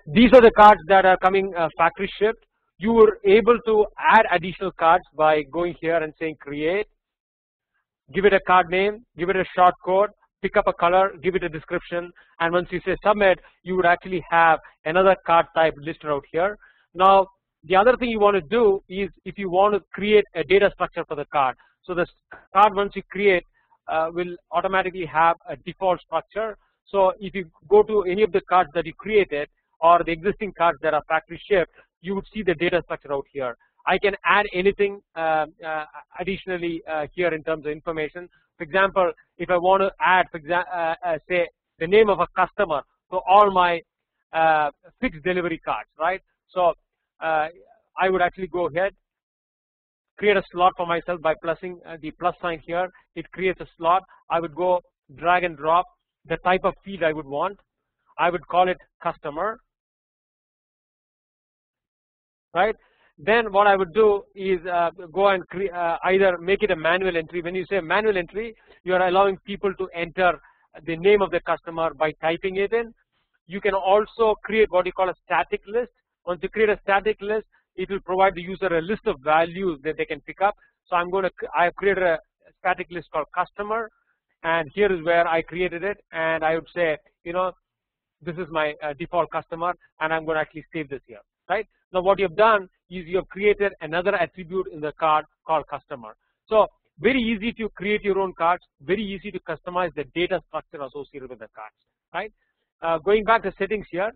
these are the cards that are coming factory shipped. You were able to add additional cards by going here and saying create, give it a card name, give it a short code, pick up a color, give it a description, and once you say submit, you would actually have another card type listed out here. Now, the other thing you want to do is if you want to create a data structure for the card. So the card once you create will automatically have a default structure. So if you go to any of the cards that you created or the existing cards that are factory shipped, you would see the data structure out here. I can add anything additionally here in terms of information. For example, if I want to add, for say the name of a customer to all my fixed delivery cards, right? So I would actually go ahead, create a slot for myself by pressing the plus sign here. It creates a slot. I would go drag and drop the type of field I would want. I would call it customer, right? Then what I would do is go and either make it a manual entry. When you say manual entry, you are allowing people to enter the name of the customer by typing it in. You can also create what you call a static list. Once you create a static list, it will provide the user a list of values that they can pick up. So I have created a static list called customer, and here is where I created it. And I would say, you know, this is my default customer, and I'm going to actually save this here, right? Now what you have done is you have created another attribute in the card called customer. So very easy to create your own cards, very easy to customize the data structure associated with the cards, right? Going back to settings here,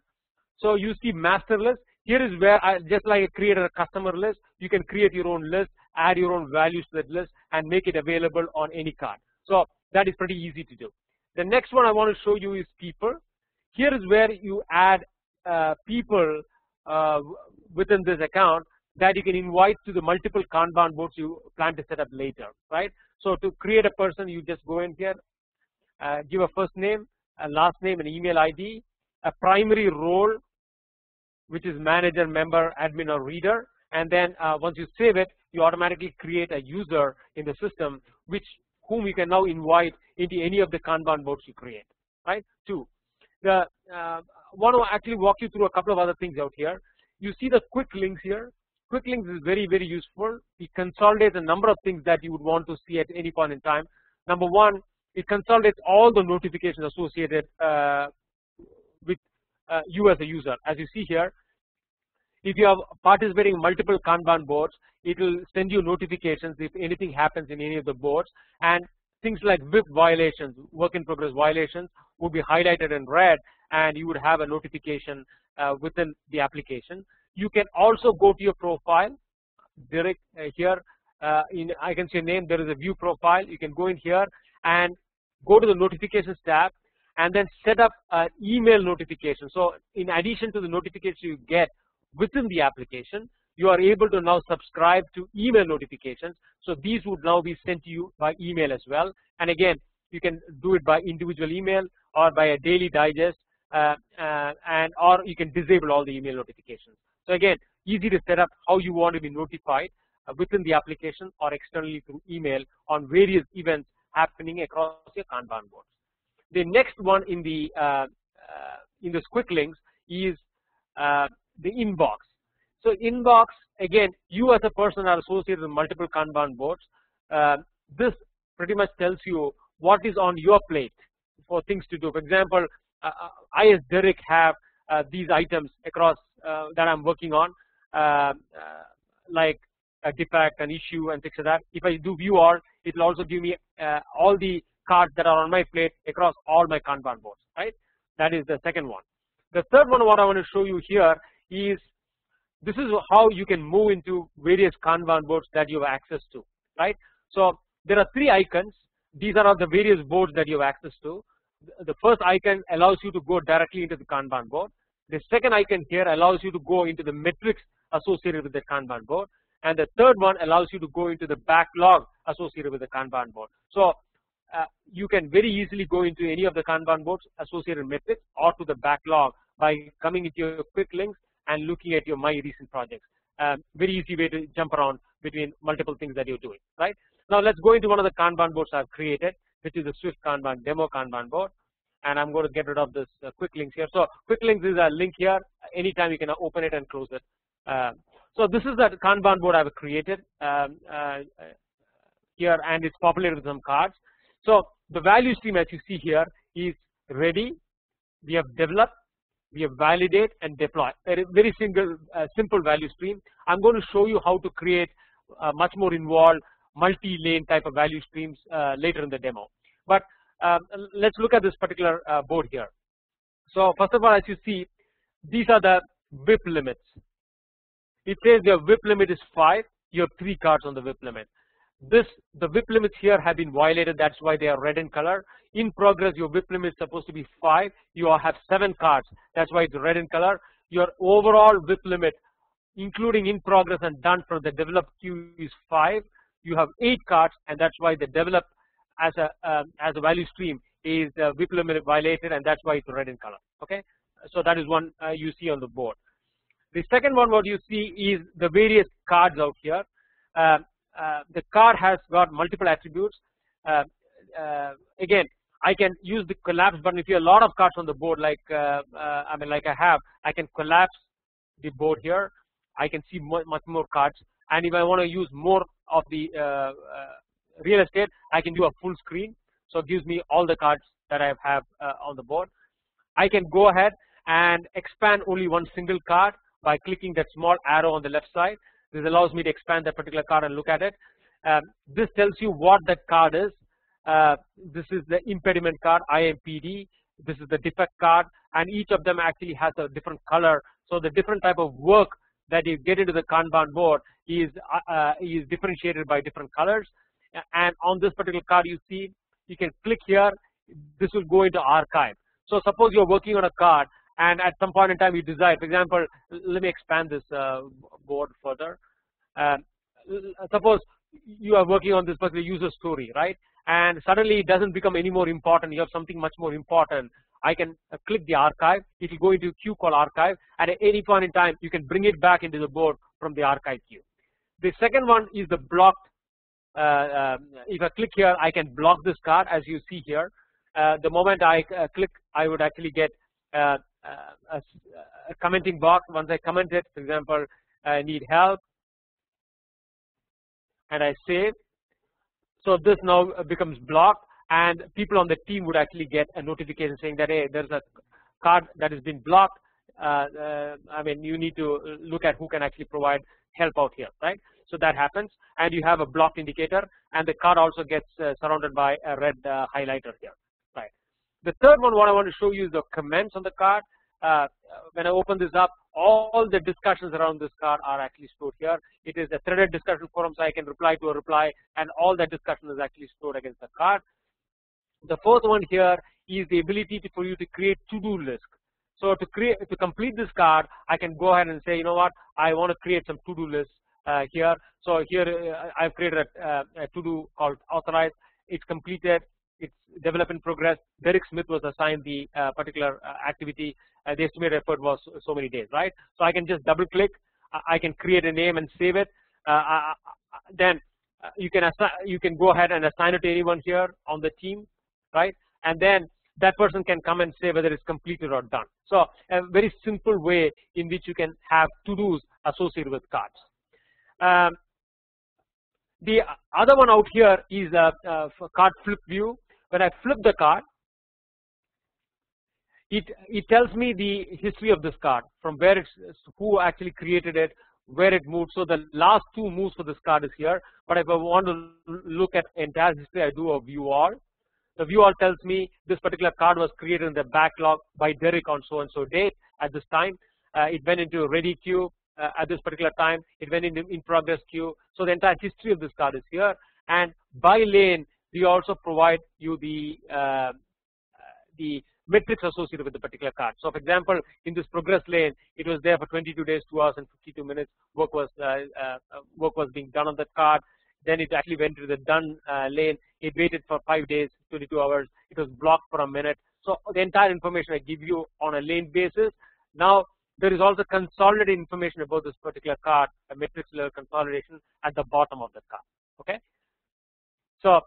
so you see master list. Here is where just like I created a customer list, you can create your own list, add your own values to that list, and make it available on any card. So that is pretty easy to do. The next one I want to show you is people. Here is where you add people within this account that you can invite to the multiple Kanban boards you plan to set up later, right? So to create a person, you just go in here, give a first name, a last name, an email ID, a primary role, which is manager, member, admin, or reader, and then once you save it, you automatically create a user in the system whom you can now invite into any of the Kanban boards you create, right? Two, want to actually walk you through a couple of other things out here. You see the quick links here. Quick links is very, very useful. It consolidates a number of things that you would want to see at any point in time. Number one, it consolidates all the notifications associated with you as a user. As you see here, if you are participating in multiple Kanban boards, it will send you notifications if anything happens in any of the boards, and things like WIP violations, work in progress violations, would be highlighted in red, and you would have a notification within the application. You can also go to your profile direct here. I can see your name. There is a view profile. You can go in here and go to the notifications tab, and then set up an email notification. So in addition to the notification you get within the application, you are able to now subscribe to email notifications. So these would now be sent to you by email as well. And again, you can do it by individual email or by a daily digest, or you can disable all the email notifications. So again, easy to set up how you want to be notified within the application or externally through email on various events happening across your Kanban boards. The next one in the quick links is the inbox. So inbox, again, you as a person are associated with multiple Kanban boards. This pretty much tells you what is on your plate for things to do. For example, I as Derek have these items across that I'm working on, like a defect, an issue, and things like that. If I do view all, it will also give me all the cards that are on my plate across all my Kanban boards, right? That is the second one. The third one, what I want to show you here is this is how you can move into various Kanban boards that you have access to, right? So there are three icons. These are the various boards that you have access to. The first icon allows you to go directly into the Kanban board. The second icon here allows you to go into the metrics associated with the Kanban board. And the third one allows you to go into the backlog associated with the Kanban board. So you can very easily go into any of the Kanban boards associated metrics or to the backlog by coming into your quick links and looking at your my recent projects. Very easy way to jump around between multiple things that you're doing, right? Now let's go into one of the Kanban boards I've created, which is the SwiftKanban demo Kanban board. And I'm going to get rid of this quick links here. So quick links is a link here. anytime you can open it and close it. So this is the Kanban board I've created here, and it's populated with some cards. So the value stream, as you see here, is ready. We have developed, we have validate and deploy. A very simple value stream. I'm going to show you how to create much more involved multi-lane type of value streams later in the demo. But let's look at this particular board here. So first of all, as you see, these are the WIP limits. It says your WIP limit is 5. You have 3 cards on the WIP limit. The WIP limits here have been violated. That's why they are red in color. In progress, your WIP limit is supposed to be 5. You all have 7 cards. That's why it's red in color. Your overall WIP limit, including in progress and done for the developed queue, is 5. You have 8 cards, and that's why the developed as a value stream is WIP limit violated, and that's why it's red in color. Okay, so that is one you see on the board. The second one, what you see is the various cards out here. The card has got multiple attributes. Again, I can use the collapse button. If you have a lot of cards on the board, like like I have, I can collapse the board here. I can see much more cards, and if I want to use more of the real estate, I can do a full screen. So it gives me all the cards that I have on the board. I can go ahead and expand only one single card by clicking that small arrow on the left side. This allows me to expand that particular card and look at it. This tells you what that card is. This is the impediment card, IMPD. This is the defect card, and each of them actually has a different color. So the different type of work that you get into the Kanban board is differentiated by different colors. And on this particular card, you see, you can click here. This will go into archive. So suppose you're working on a card, and at some point in time you decide, for example, let me expand this board further. Suppose you are working on this particular user story, right? And suddenly it doesn't become any more important. You have something much more important. I can click the archive. It will go into a queue called archive, and at any point in time you can bring it back into the board from the archive queue. The second one is the blocked. If I click here, I can block this card, as you see here. The moment I click, I would actually get a commenting box. Once I comment it, for example, I need help, and I save. So this now becomes blocked, and people on the team would actually get a notification saying that, hey, there's a card that has been blocked. You need to look at who can actually provide help out here, right? So that happens, and you have a blocked indicator, and the card also gets surrounded by a red highlighter here, right? The third one, what I want to show you is the comments on the card. When I open this up, all the discussions around this card are actually stored here. It is a threaded discussion forum, so I can reply to a reply, and all that discussion is actually stored against the card. The fourth one here is the ability for you to create to-do list. So to complete this card, I can go ahead and say, you know what, I want to create some to-do lists here. So here I've created a to-do called authorize. It's completed. It's develop in progress. Derek Smith was assigned the particular activity. The estimated effort was so many days, right? So I can just double click. I can create a name and save it. Then you can go ahead and assign it to anyone here on the team, right? And then that person can come and say whether it's completed or done. So a very simple way in which you can have to-dos associated with cards. The other one out here is a card flip view. When I flip the card, it tells me the history of this card, from where it's, who actually created it, where it moved. So the last 2 moves for this card is here. But if I want to look at entire history, I do a view all. The view all tells me this particular card was created in the backlog by Derek on so and so date. At this time, it went into ready queue. At this particular time, it went into in progress queue. So the entire history of this card is here. And by lane, we also provide you the metrics associated with the particular card. So for example, in this progress lane, it was there for 22 days, 2 hours and 52 minutes. Work was being done on that card. Then it actually went to the done lane. It waited for 5 days, 22 hours. It was blocked for a minute. So the entire information I give you on a lane basis. Now there is also consolidated information about this particular card, a metrics level consolidation at the bottom of the card. Okay. So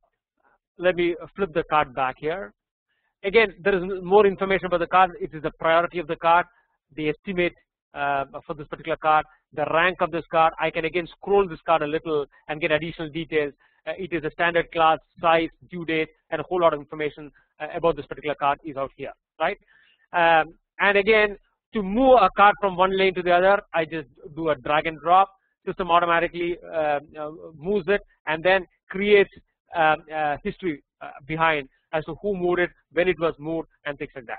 let me flip the card back here. Again, there is more information about the card. It is the priority of the card, the estimate for this particular card, the rank of this card. I can again scroll this card a little and get additional details. It is a standard class, size, due date, and a whole lot of information about this particular card is out here, right? And again, to move a card from one lane to the other, I just do a drag and drop. System automatically moves it and then creates history behind as to who moved it, when it was moved, and things like that.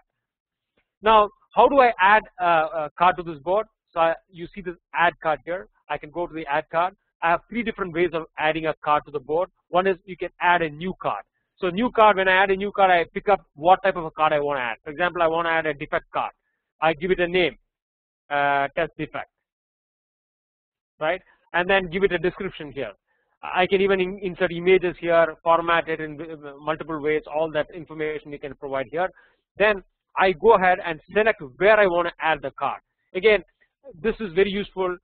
Now, how do I add a card to this board? So you see this add card here. I can go to the add card. I have 3 different ways of adding a card to the board. One is you can add a new card. So new card, when I add a new card, I pick up what type of a card I want to add. For example, I want to add a defect card. I give it a name, test defect, right? And then give it a description here. I can even insert images here, format it in multiple ways, all that information you can provide here. Then I go ahead and select where I want to add the card. Again, this is very useful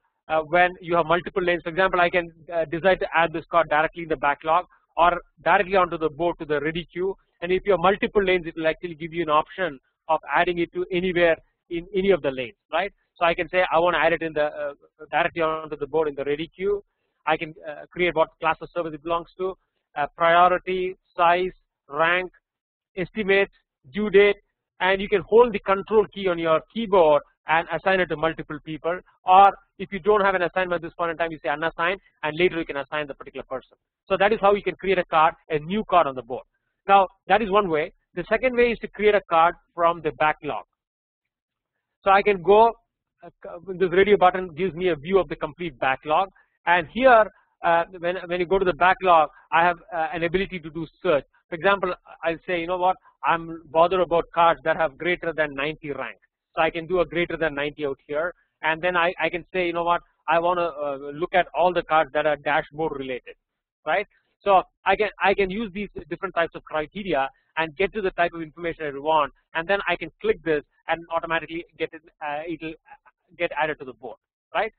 when you have multiple lanes. For example, I can decide to add this card directly in the backlog or directly onto the board to the ready queue. And if you have multiple lanes, it will actually give you an option of adding it to anywhere in any of the lanes, right? So I can say I want to add it in the directly onto the board in the ready queue. I can create what class of service it belongs to, priority, size, rank, estimates, due date, and you can hold the control key on your keyboard and assign it to multiple people. Or if you don't have an assignment at this point in time, you say unassign, and later you can assign the particular person. So that is how you can create a card, a new card on the board. Now that is one way. The second way is to create a card from the backlog. So I can go, this radio button gives me a view of the complete backlog. And here, when you go to the backlog, I have an ability to do search. For example, I'll say, you know what, I'm bothered about cards that have greater than 90 rank. So I can do a greater than 90 out here. And then I can say, you know what, I want to look at all the cards that are dashboard related, right? So I can use these different types of criteria and get to the type of information I want. And then I can click this and automatically get it, it'll get added to the board, right?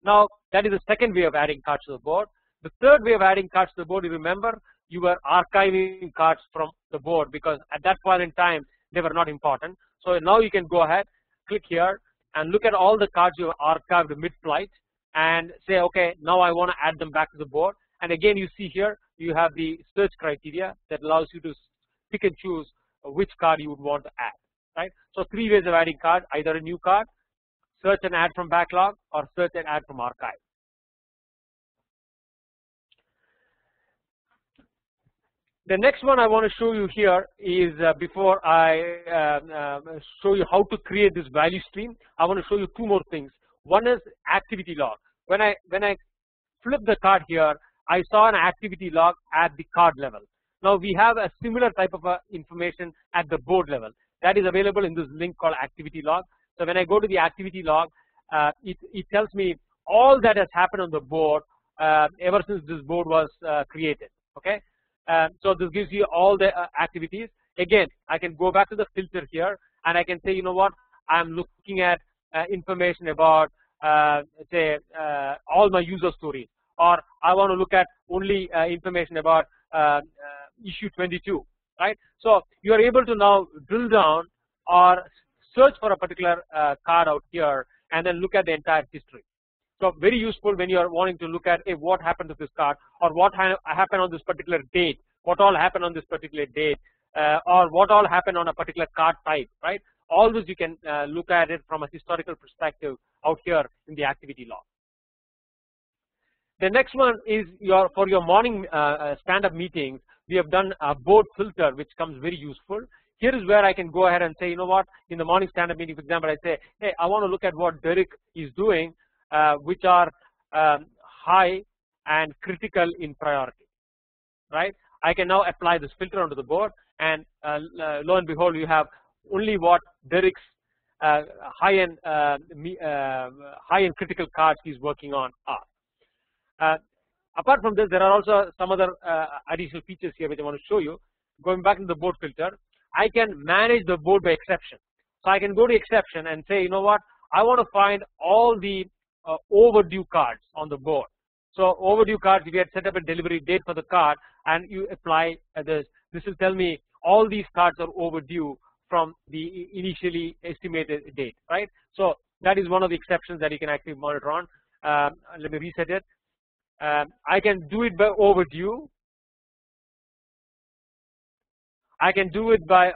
Now that is the second way of adding cards to the board. The third way of adding cards to the board, you remember, you were archiving cards from the board because at that point in time they were not important. So now you can go ahead, click here, and look at all the cards you archived mid-flight, and say, okay, now I want to add them back to the board. And again, you see here you have the search criteria that allows you to pick and choose which card you would want to add, right? So 3 ways of adding cards: either a new card, search and add from backlog, or search and add from archive. The next one I want to show you here is before I show you how to create this value stream, I want to show you 2 more things. One is activity log. When I flip the card here, I saw an activity log at the card level. Now we have a similar type of information at the board level that is available in this link called activity log. So when I go to the activity log, it tells me all that has happened on the board ever since this board was created. Okay, so this gives you all the activities. Again, I can go back to the filter here, and I can say, you know what, I'm looking at information about say all my user stories, or I want to look at only information about issue 22, right? So you are able to now drill down or search for a particular card out here and then look at the entire history. So very useful when you are wanting to look at what happened to this card, or what happened on this particular date, what all happened on this particular date, or what all happened on a particular card type, right? All this you can look at it from a historical perspective out here in the activity log. The next one is for your morning stand-up meetings. We have done a board filter, which comes very useful. Here is where I can go ahead and say, you know what, in the morning stand-up meeting, for example, I say, hey, I want to look at what Derek is doing, which are high and critical in priority, right? I can now apply this filter onto the board, and lo and behold, you have only what Derek's high and critical cards he's working on are. Apart from this, there are also some other additional features here which I want to show you. Going back to the board filter, I can manage the board by exception. So I can go to exception and say, you know what, I want to find all the overdue cards on the board. So overdue cards, if you had set up a delivery date for the card and you apply this will tell me all these cards are overdue from the initially estimated date, right? So that is one of the exceptions that you can actually monitor on. Let me reset it. I can do it by overdue. I can do it by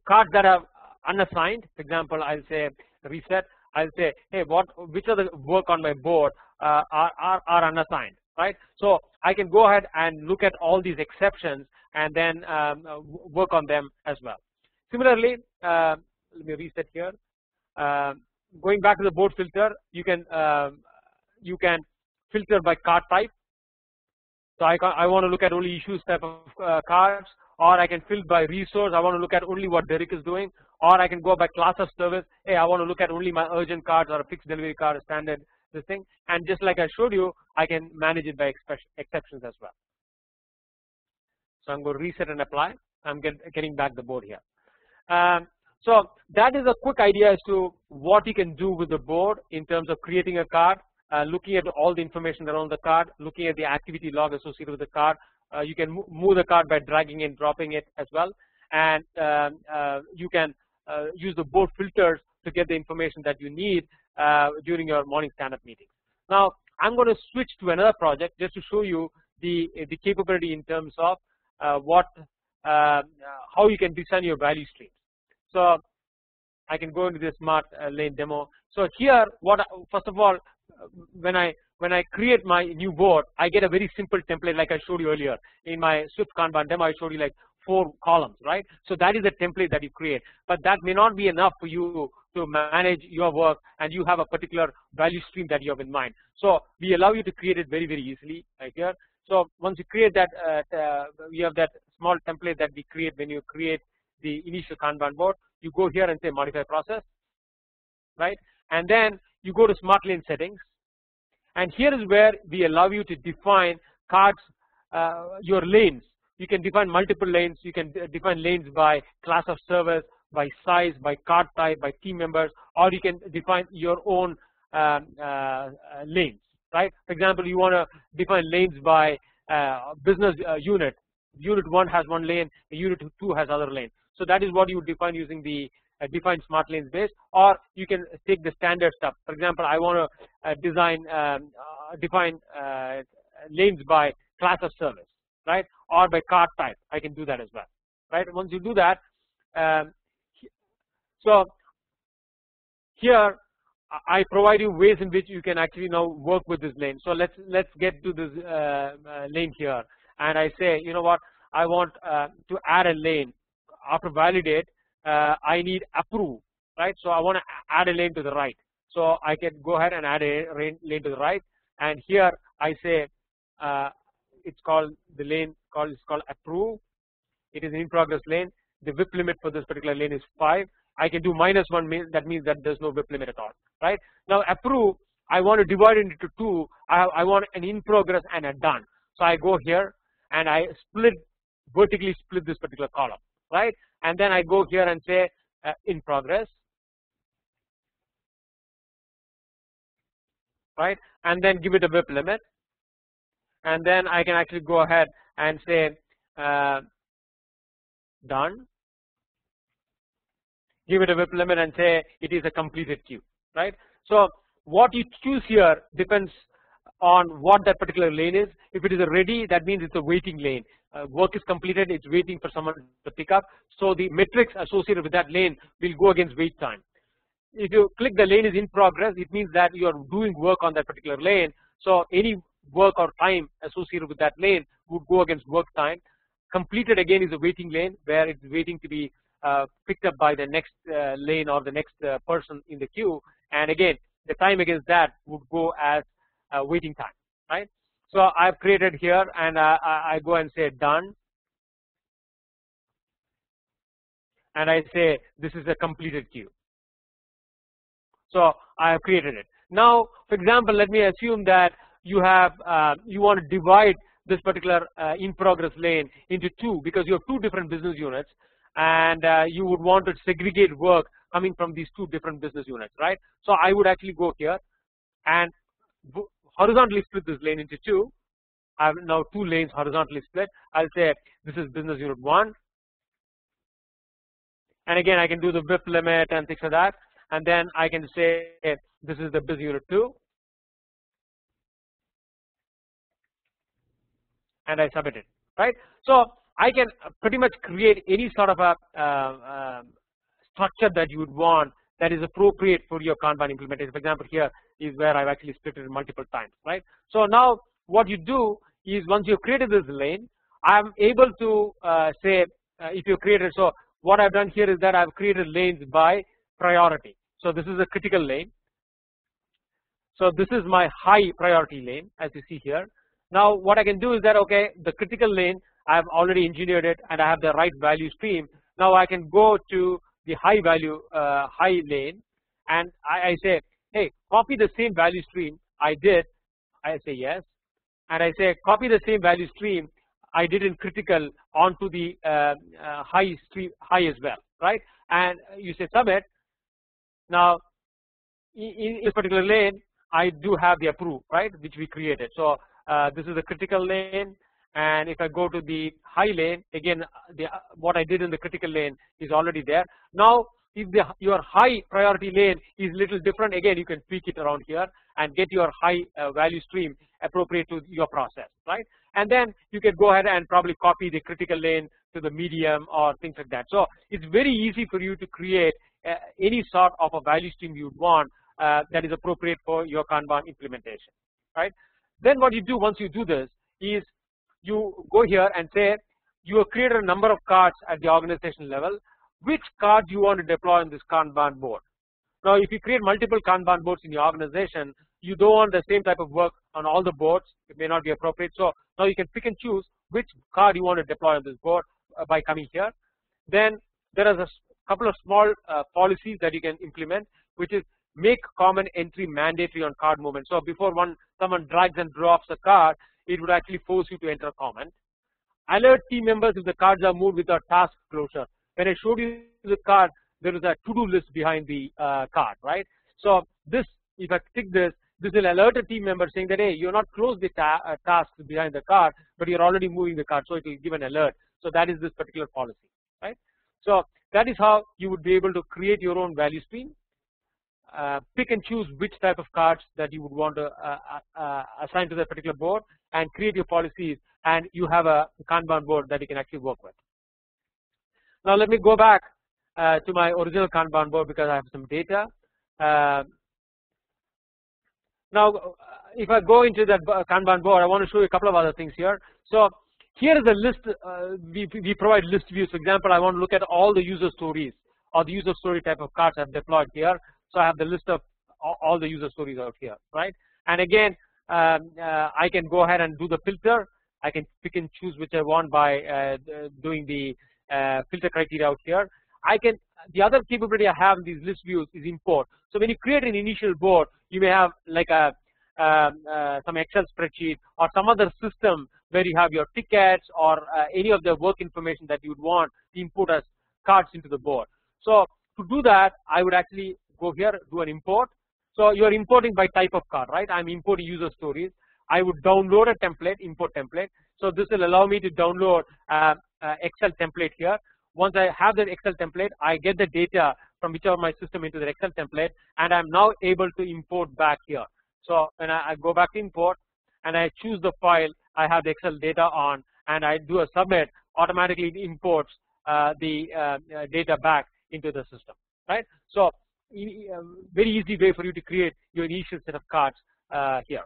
cards that are unassigned. For example, I'll say reset. I'll say, hey, which of the work on my board are unassigned, right? So I can go ahead and look at all these exceptions and then work on them as well. Similarly, let me reset here. Going back to the board filter, you can filter by card type. So I want to look at only issues type of cards, or I can filter by resource. I want to look at only what Derek is doing, or I can go by class of service. Hey, I want to look at only my urgent cards or a fixed delivery card, a standard this thing. And just like I showed you, I can manage it by exceptions as well. So I'm going to reset and apply. I'm getting back the board here. So that is a quick idea as to what you can do with the board in terms of creating a card. Looking at all the information around the card, looking at the activity log associated with the card. You can move the card by dragging and dropping it as well, and you can use the board filters to get the information that you need during your morning stand-up meetings. Now I'm going to switch to another project just to show you the capability in terms of how you can design your value streams. So I can go into this smart lane demo. So here, first of all, when I create my new board, I get a very simple template like I showed you earlier. In my SwiftKanban demo, I showed you like 4 columns, right? So that is the template that you create. But that may not be enough for you to manage your work, and you have a particular value stream that you have in mind. So we allow you to create it very, very easily right here. So once you create that, you have that small template that we create when you create the initial Kanban board. You go here and say modify process, right? And then you go to smart lane settings, and here is where we allow you to define cards, your lanes. You can define multiple lanes. You can define lanes by class of service, by size, by card type, by team members, or you can define your own lanes, right? For example, you want to define lanes by business unit. Unit 1 has 1 lane, unit 2 has other lane. So that is what you would define using the define smart lanes base, or you can take the standard stuff. For example, I want to define lanes by class of service, right, or by card type. I can do that as well, right? Once you do that, so here I provide you ways in which you can actually now work with this lane. So let's get to this lane here, and I say, you know what, I want to add a lane. After validate, I need approve, right? So I want to add a lane to the right. So I can go ahead and add a lane to the right, and here I say it's called the lane called approve. It is an in progress lane. The WIP limit for this particular lane is 5. I can do -1, that means that there's no WIP limit at all, right? Now approve, I want to divide it into 2. I want an in progress and a done. So I go here and I vertically split this particular column, right? And then I go here and say in progress, right? And then give it a WIP limit, and then I can actually go ahead and say done. Give it a WIP limit and say it is a completed queue, right? So what you choose here depends on what that particular lane is. If it is a ready, that means it's a waiting lane. Work is completed, it's waiting for someone to pick up. So the metrics associated with that lane will go against wait time. If you click the lane is in progress, it means that you are doing work on that particular lane. So any work or time associated with that lane would go against work time. Completed again is a waiting lane where it's waiting to be picked up by the next lane or the next person in the queue. And again, the time against that would go as waiting time, right? So I've created here, and I go and say done, and I say this is a completed queue. So I have created it. Now, for example, let me assume that you have you want to divide this particular in progress lane into 2 because you have 2 different business units, and you would want to segregate work coming from these 2 different business units, right? So I would actually go here and horizontally split this lane into 2. I have now 2 lanes horizontally split. I'll say this is business unit 1, and again I can do the WIP limit and things like that, and then I can say this is the biz unit 2, and I submit it, right? So I can pretty much create any sort of a structure that you would want that is appropriate for your Kanban implementation. For example, here is where I've actually split it multiple times, right? So now what you do is once you've created this lane, I'm able to say if you created, so what I've done here is that I've created lanes by priority. So this is a critical lane. So this is my high priority lane, as you see here. Now what I can do is that, okay, the critical lane, I've already engineered it and I have the right value stream. Now I can go to the high value high lane, and I say, hey, copy the same value stream I did. I say yes, and I say copy the same value stream I did in critical onto the high stream high as well, right? And you say submit. Now in this particular lane, I do have the approve, right, which we created. So this is the critical lane, and if I go to the high lane, again what I did in the critical lane is already there. Now if your high priority lane is little different, again you can tweak it around here and get your high value stream appropriate to your process, right? And then you can go ahead and probably copy the critical lane to the medium or things like that. So it's very easy for you to create any sort of a value stream you want that is appropriate for your Kanban implementation, right? Then what you do once you do this is you go here and say you have created a number of cards at the organization level. Which card you want to deploy on this Kanban board? Now if you create multiple Kanban boards in your organization, you don't want the same type of work on all the boards. It may not be appropriate. So now you can pick and choose which card you want to deploy on this board by coming here. Then there is a couple of small policies that you can implement, which is make common entry mandatory on card movement. So before someone drags and drops a card, it would actually force you to enter a comment. Alert team members if the cards are moved without task closure. When I showed you the card, there is a to-do list behind the card, right? So this, if I tick this, this will alert a team member saying that, hey, you're not closed the tasks behind the card, but you're already moving the card, so it will give an alert. So that is this particular policy, right? So that is how you would be able to create your own value stream, pick and choose which type of cards that you would want to assign to that particular board, and create your policies, and you have a Kanban board that you can actually work with. Now let me go back to my original Kanban board because I have some data. Now if I go into that Kanban board, I want to show you a couple of other things here. So here is a list, we provide list views. For example, I want to look at all the user stories or the user story type of cards I've deployed here. So I have the list of all the user stories out here, right? And again, I can go ahead and do the filter. I can pick and choose which I want by doing the filter criteria out here. The other capability I have in these list views is import. So when you create an initial board, you may have like some Excel spreadsheet or some other system where you have your tickets or any of the work information that you would want to input as cards into the board. So to do that, I would actually go here, do an import. So you are importing by type of card, right? I'm importing user stories. I would download a template, import template. So this will allow me to download Excel template here. Once I have that Excel template, I get the data from whichever my system into the Excel template, and I'm now able to import back here. So when I go back to import and I choose the file I have the Excel data on, and I do a submit, automatically it imports the data back into the system, right? So very easy way for you to create your initial set of cards here.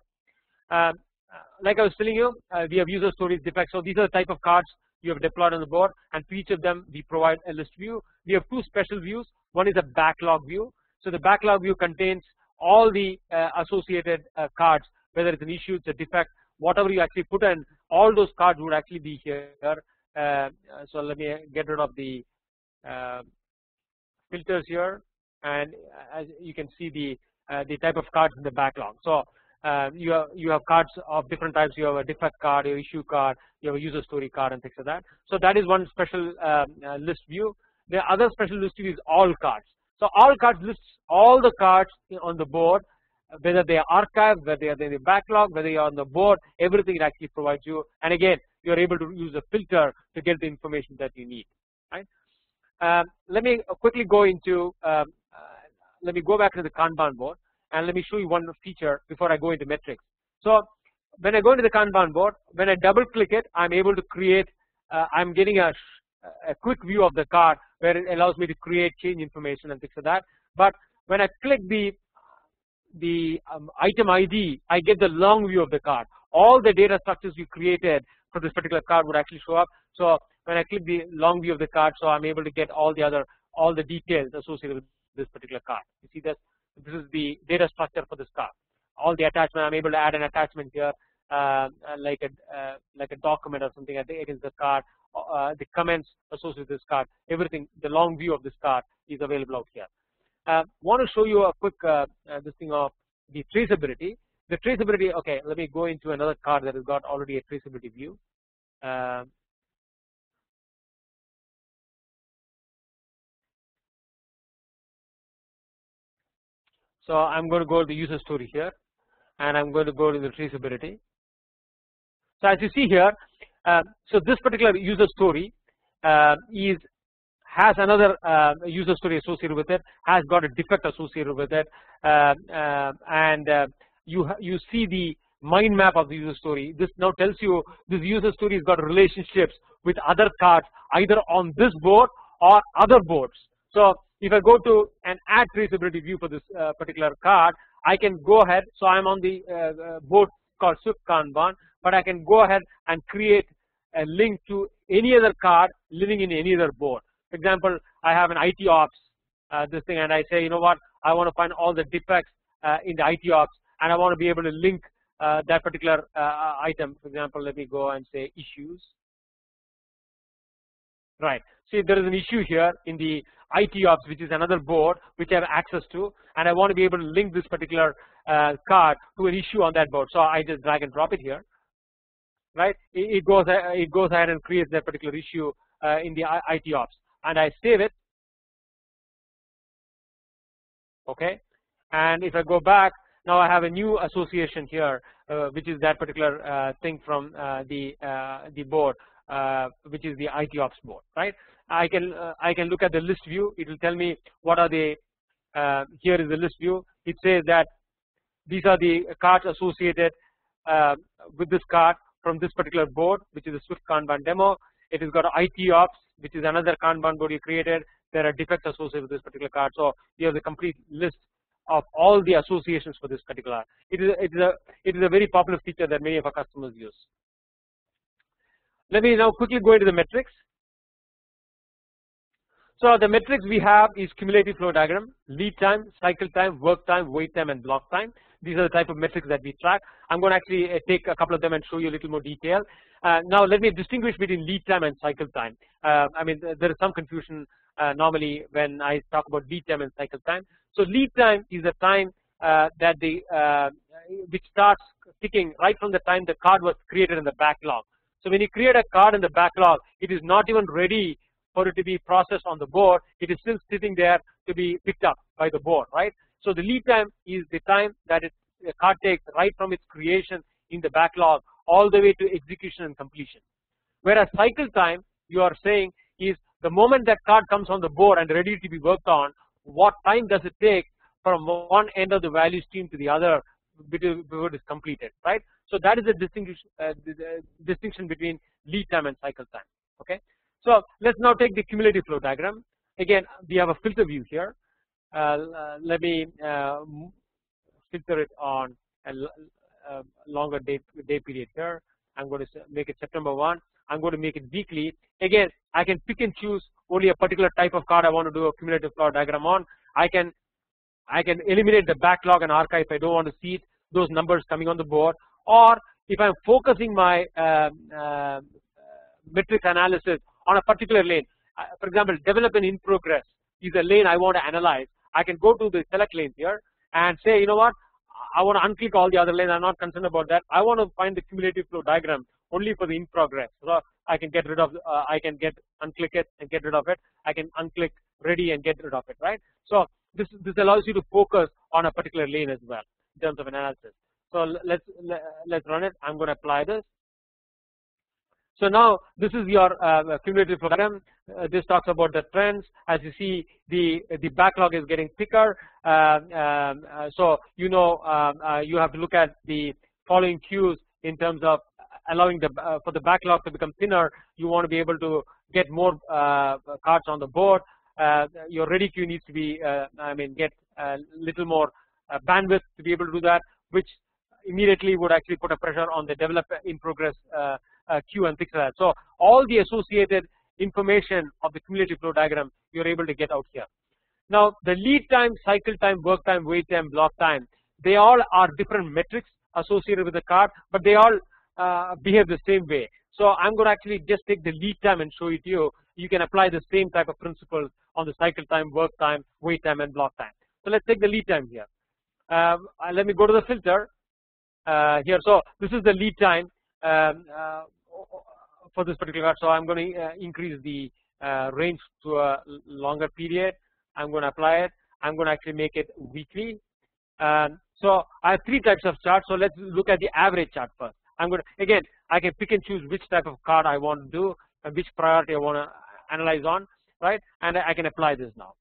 Like I was telling you, we have user stories, defects. So these are the type of cards you have deployed on the board, and for each of them we provide a list view. We have two special views. One is a backlog view. So the backlog view contains all the associated cards, whether it's an issue, it's a defect, whatever you actually put in, all those cards would actually be here. So let me get rid of the filters here, and as you can see the type of cards in the backlog. So you have cards of different types. You have a defect card, your issue card, you have a user story card, and things like that. So that is one special list view. The other special list view is all cards. So all cards lists all the cards on the board, whether they are archived, whether they are in the backlog, whether they are on the board, everything it actually provides you. And again, you are able to use a filter to get the information that you need, right? Let me quickly go into, let me go back to the Kanban board and let me show you one feature before I go into metrics. So when I go into the Kanban board, when I double click it, I'm able to create, I'm getting a quick view of the card where it allows me to create change information and things like that. But when I click the item ID, I get the long view of the card. All the data structures you created for this particular card would actually show up. So when I click the long view of the card, so I'm able to get all the details associated with this particular card. You see this? This is the data structure for this card. All the attachment, I'm able to add an attachment here, like a document or something. I think it is the card, the comments associated with this card, everything. The long view of this card is available out here. Want to show you a quick this thing of the traceability. The traceability. Okay, let me go into another card that has got already a traceability view. So I'm going to go to the user story here, and I'm going to go to the traceability. So as you see here, so this particular user story has another user story associated with it, has got a defect associated with it, and you see the mind map of the user story. This now tells you this user story has got relationships with other cards either on this board or other boards. So if I go to an add traceability view for this particular card, I can go ahead. So I'm on the board called SwiftKanban, but I can go ahead and create a link to any other card living in any other board. For example, I have an IT ops this thing, and I say, you know what, I want to find all the defects in the IT ops, and I want to be able to link that particular item. For example, let me go and say issues. Right. See, there is an issue here in the IT ops, which is another board which I have access to, and I want to be able to link this particular card to an issue on that board. So I just drag and drop it here. Right. It goes ahead and creates that particular issue in the IT ops, and I save it. Okay. And if I go back, now I have a new association here, which is that particular thing from the board, which is the IT ops board, right? I can look at the list view. It will tell me what are the here is the list view. It says that these are the cards associated with this card from this particular board, which is a SwiftKanban demo. It has got IT ops, which is another Kanban board you created. There are defects associated with this particular card. So you have the complete list of all the associations for this particular. It is a very popular feature that many of our customers use. Let me now quickly go into the metrics. So the metrics we have is cumulative flow diagram, lead time, cycle time, work time, wait time, and block time. These are the type of metrics that we track. I'm going to actually take a couple of them and show you a little more detail. Now let me distinguish between lead time and cycle time. I mean, there is some confusion normally when I talk about lead time and cycle time. So lead time is the time that which starts ticking right from the time the card was created in the backlog. So when you create a card in the backlog, it is not even ready for it to be processed on the board. It is still sitting there to be picked up by the board, right? So the lead time is the time that the card takes right from its creation in the backlog all the way to execution and completion. Whereas cycle time, you are saying, is the moment that card comes on the board and ready to be worked on, what time does it take from one end of the value stream to the other before it is completed, right? So that is the distinction between lead time and cycle time. Okay. So let's now take the cumulative flow diagram. Again, we have a filter view here. Let me filter it on a longer day period here. I'm going to make it September 1. I'm going to make it weekly. Again, I can pick and choose only a particular type of card I want to do a cumulative flow diagram on. I can eliminate the backlog and archive if I don't want to see it, those numbers coming on the board. Or if I'm focusing my metrics analysis on a particular lane, for example, development in progress is a lane I want to analyze. I can go to the select lane here and say, you know what, I want to unclick all the other lanes. I'm not concerned about that. I want to find the cumulative flow diagram only for the in progress. So I can get rid of, I can unclick it and get rid of it. I can unclick ready and get rid of it, right? So this allows you to focus on a particular lane as well in terms of analysis. So let's run it. I'm going to apply this. So now this is your cumulative flow diagram. This talks about the trends. As you see, the backlog is getting thicker. So you know you have to look at the following cues in terms of allowing the for the backlog to become thinner. You want to be able to get more cards on the board. Your ready queue needs to be get a little more bandwidth to be able to do that, which immediately would actually put a pressure on the develop in progress queue and things like that. So all the associated information of the cumulative flow diagram you're able to get out here. Now the lead time, cycle time, work time, wait time, block time, they all are different metrics associated with the card, but they all behave the same way. So I'm going to actually just take the lead time and show it to you. You can apply the same type of principles on the cycle time, work time, wait time, and block time. So let's take the lead time here. Let me go to the filter here. So this is the lead time for this particular card. So I'm going to increase the range to a longer period. I'm going to apply it. I'm going to actually make it weekly. So I have three types of charts. So let's look at the average chart first. I'm going to, again, I can pick and choose which type of card I want to do and which priority I want to analyze on, right? And I can apply this now.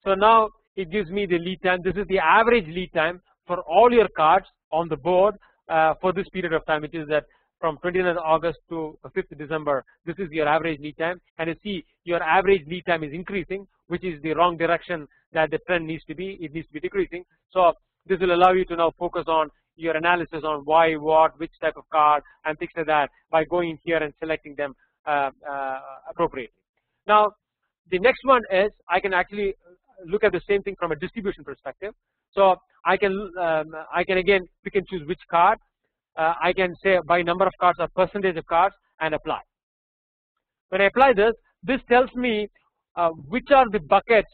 So now it gives me the lead time. This is the average lead time for all your cards on the board for this period of time, which is that from 29th August to 5th December. This is your average lead time, and you see your average lead time is increasing, which is the wrong direction that the trend needs to be. It needs to be decreasing. So this will allow you to now focus on your analysis on why, what, which type of card, and things like that by going in here and selecting them appropriately. Now the next one is I can actually look at the same thing from a distribution perspective. So I can again pick and choose which card. I can say by number of cards or percentage of cards and apply. When I apply this, this tells me which are the buckets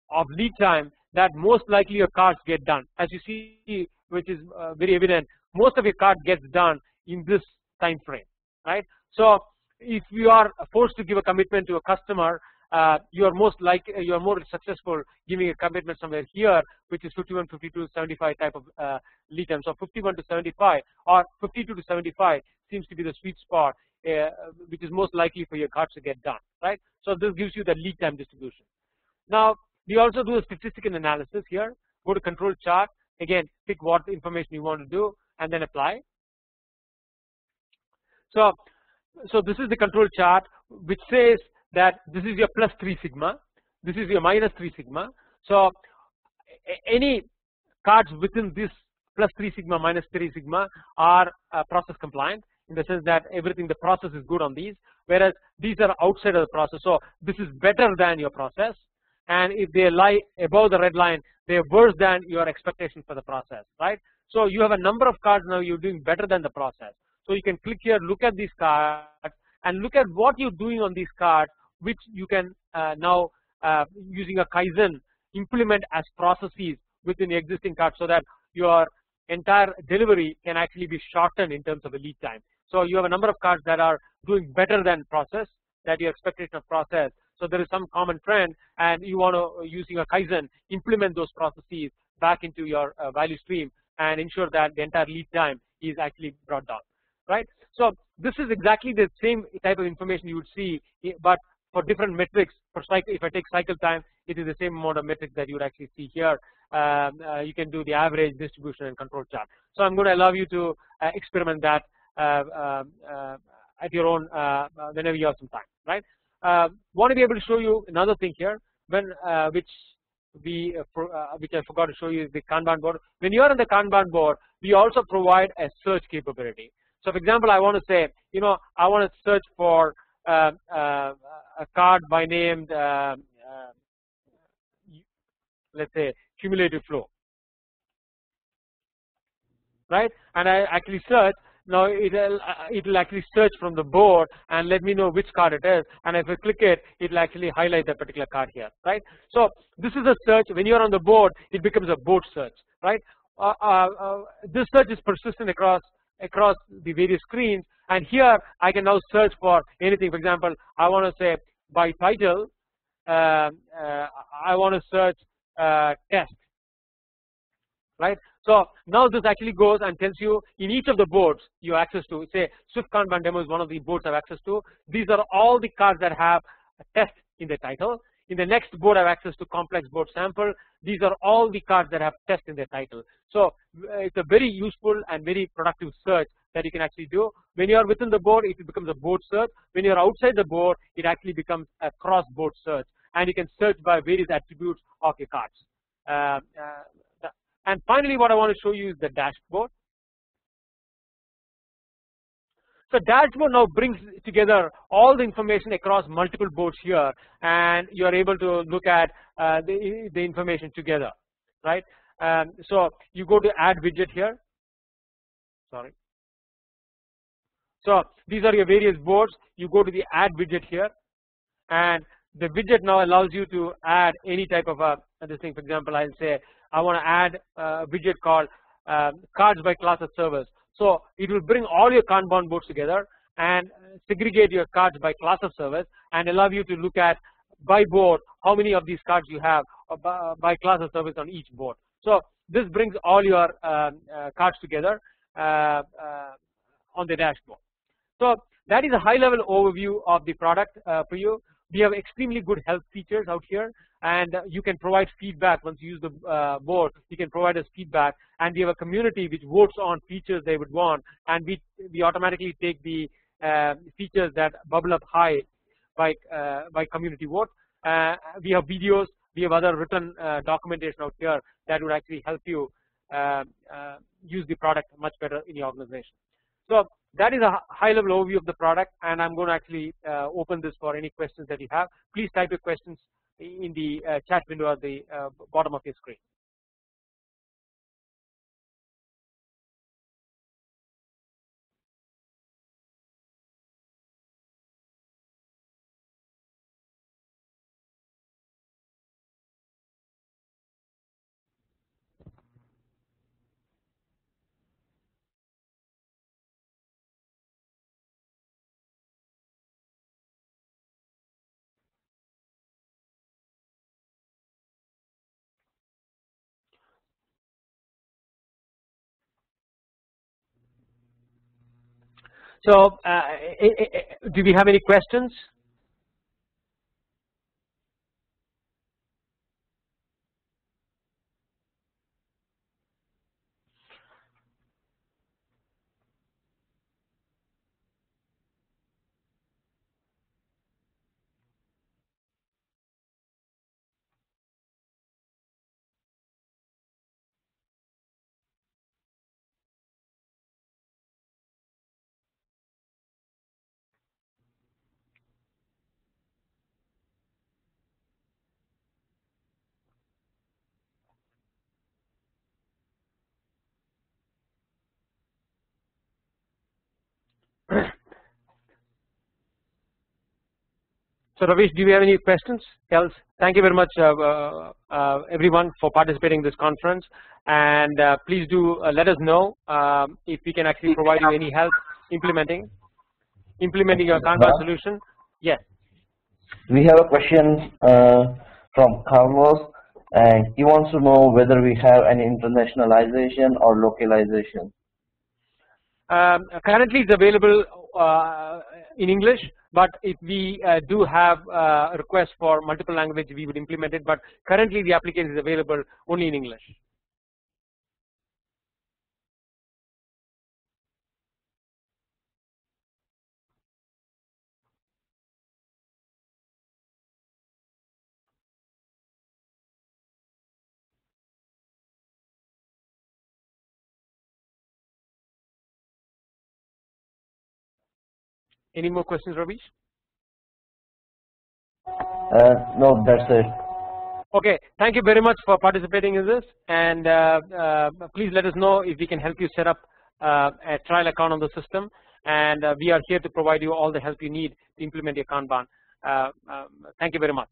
of lead time that most likely your cards get done. As you see, which is very evident, most of your card gets done in this time frame, right? So if you are forced to give a commitment to a customer, you are more successful giving a commitment somewhere here, which is 51, 52, 75 type of lead time. So 51 to 75 or 52 to 75 seems to be the sweet spot, which is most likely for your cards to get done, right? So this gives you the lead time distribution. Now we also do a statistical analysis here. Go to control chart, again pick what information you want to do and then apply. So this is the control chart, which says that this is your plus 3 sigma, this is your minus 3 sigma. So any cards within this plus 3 sigma, minus 3 sigma are process compliant, in the sense that everything, the process is good on these, whereas these are outside of the process. So this is better than your process, and if they lie above the red line, they are worse than your expectation for the process, right? So you have a number of cards now, you're doing better than the process. So you can click here, look at these cards and look at what you're doing on these cards, which you can now using a Kaizen implement as processes within the existing cards, so that your entire delivery can actually be shortened in terms of the lead time. So you have a number of cards that are doing better than process, that your expectation of process. So there is some common trend, and you want to, using a Kaizen, implement those processes back into your value stream and ensure that the entire lead time is actually brought down, right? So this is exactly the same type of information you would see, but for different metrics. For cycle, if I take cycle time, it is the same amount of metrics that you would actually see here. You can do the average, distribution, and control chart. So I'm going to allow you to experiment that at your own whenever you have some time, right? Want to be able to show you another thing here, when which I forgot to show you, is the Kanban board. When you are on the Kanban board, we also provide a search capability. So for example, I want to say, you know, I want to search for a card by name, let's say cumulative flow, right? And I actually search. Now it'll actually search from the board and let me know which card it is, and if I click it, it'll actually highlight that particular card here, right? So this is a search. When you're on the board, it becomes a board search, right? This search is persistent across the various screens, and here I can now search for anything. For example, I want to say by title, I want to search test, right? So now this actually goes and tells you in each of the boards you have access to. Say SwiftKanban demo is one of the boards I have access to. These are all the cards that have a test in the title. In the next board I have access to complex board sample. These are all the cards that have test in their title. So it's a very useful and very productive search that you can actually do. When you are within the board, it becomes a board search. When you are outside the board, it actually becomes a cross-board search, and you can search by various attributes of your cards. And finally, what I want to show you is the dashboard. So dashboard now brings together all the information across multiple boards here, and you are able to look at the information together, right? So you go to add widget here. Sorry. So these are your various boards. You go to the add widget here, and the widget now allows you to add any type of this thing. For example, I'll say I want to add a widget called cards by class of service. So it will bring all your Kanban boards together and segregate your cards by class of service and allow you to look at by board how many of these cards you have by class of service on each board. So this brings all your cards together on the dashboard. So that is a high-level overview of the product for you. We have extremely good help features out here, and you can provide feedback once you use the board. You can provide us feedback, and we have a community which votes on features they would want, and we automatically take the features that bubble up high by community vote. We have videos, we have other written documentation out here that would actually help you use the product much better in your organization. So that is a high-level overview of the product, and I'm going to actually open this for any questions that you have. Please type your questions in the chat window at the bottom of your screen. So do we have any questions? So Ravish, do you have any questions? Else, thank you very much, everyone, for participating in this conference. And please do let us know if we can actually provide you any help implementing your Kanban solution. Yes. We have a question from Carlos, and he wants to know whether we have any internationalization or localization. Currently, it's available in English, but if we do have a request for multiple language, we would implement it. But currently, the application is available only in English. Any more questions, Ravish? No, that's it. Okay, thank you very much for participating in this, and please let us know if we can help you set up a trial account on the system, and we are here to provide you all the help you need to implement your Kanban. Thank you very much.